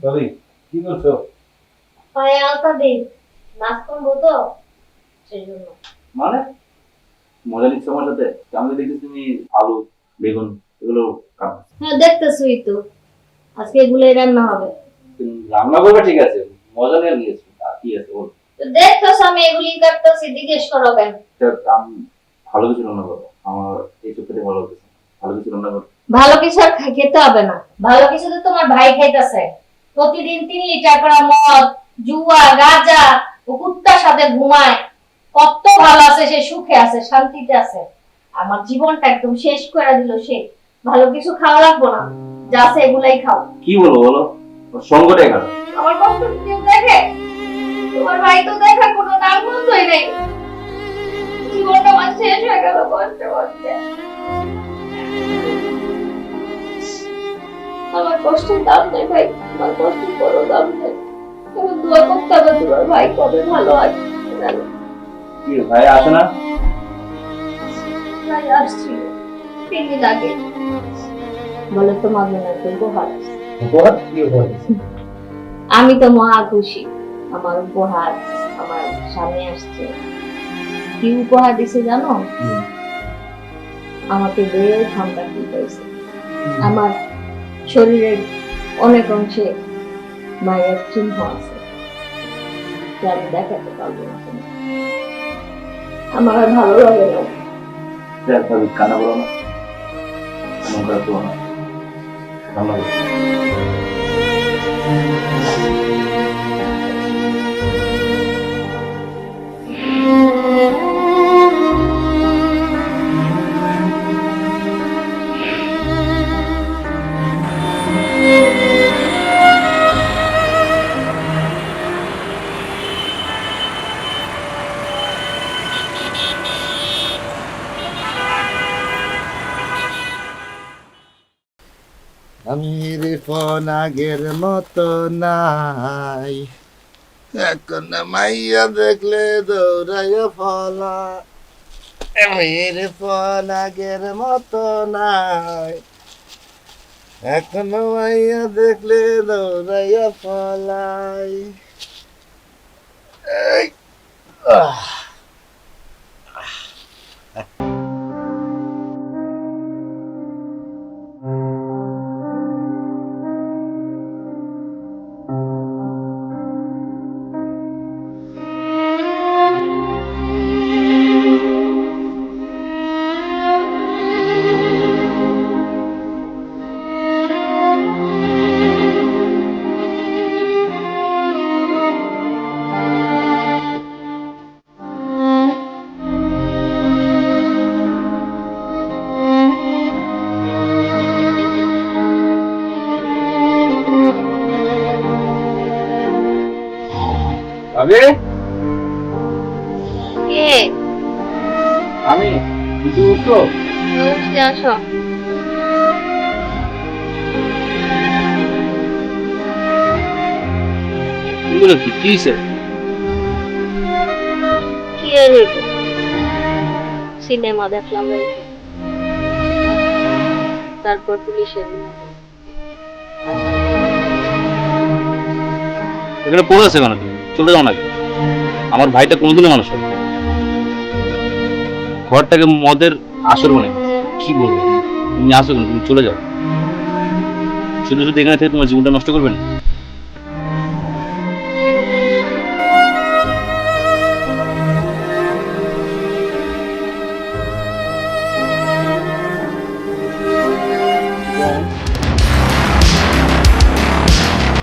ভাবি কি করছো? পায়ে আলতা দিই, নাচ করবো তো সেই জন্য। মানে মজা নিচ্ছ আমার সাথে? আমি দেখি তুমি আলু বেগুন এগুলো কাটছো। হ্যাঁ দেখতেছই তো, আজকে এগুলোই রান্না হবে। রান্না করবে ঠিক আছে, মজা নিয়ে নিয়েছো আর কি আছে বল। তো দেখতেছ আমি এগুলি কাটতেছি, জিজ্ঞেস করো কেন? আমি ভালো কিছু রান্না করবো, আমার এই চোখে ভালো হচ্ছে, ভালো কিছু রান্না করবো। ভালো কিছু আর খেতে হবে না, ভালো কিছু তো তোমার ভাই খাইতেছে। প্রতিদিন 3 লিটার করে মদ, জুয়া, গাঁজা, ও কুত্তার সাথে ঘুমায়। কত ভালো আছে, সে সুখে আছে, শান্তিতে আছে। আমার জীবনটা একদম শেষ করে দিল সে। ভালো কিছু খাওয়া লাগবো না, যা আছে এগুলাই খাও। কি বলবো বলো, ওর সঙ্গটাই খারাপ। আমার কষ্ট কেউ দেখে? তোমার ভাই তো দেখার কোনো নাম গন্ধই নেই। জীবনটা আমার শেষ হয়ে গেল কষ্টে কষ্টে। আমার কষ্টের দাম নেই ভাই, আমার কষ্টের বড় দাম নেই। এখন দোয়া করতে হবে তোমার ভাই কবে ভালো আছে। কি ভাই আসে না? ভাই আসছিল 3 দিন আগে, বলে তোমার জন্য একটা উপহার আছে। উপহার? কি উপহার? আমি তো মহা খুশি, আমার উপহার আমার সামনে আসছে। কি উপহার দিছে জানো? আমাকে দেহ ঠান্ডা দিতেছে। আমার শরীরের অনেক অংশে মায়ের চিহ্ন আছে, যা আমি দেখাতে পারবো না। আমার আর ভালো লাগে না। কান্না করো না, এমন করে করো না, কান্না করো। আমির ফোন আগের মতো নাই, এখন মাইয়া দেখলে দৌড়াইয়া ফলা। আমির ফোন আগের মতো নাই, এখন মাইয়া দেখলে দৌড়াইয়া ফলাই। এই, আহ আবে কে? আমি কিছু উঠছো? উঠতে আসো। এগুলো কি কিসে? কি আর হইব, সিনেমা দেখলাম এই, তারপর পুলিশের এখানে পড়ে আছে কেন? চলে যাও নাকি? আমার ভাইটা কোনোদিনই মানুষ হবে। ঘরটাকে মদের আসর বানাই কি বলবো, তুমি আসো কেন, তুমি চলে যাও। শুধু শুধু এখানে থেকে তোমার জীবনটা নষ্ট করবেন।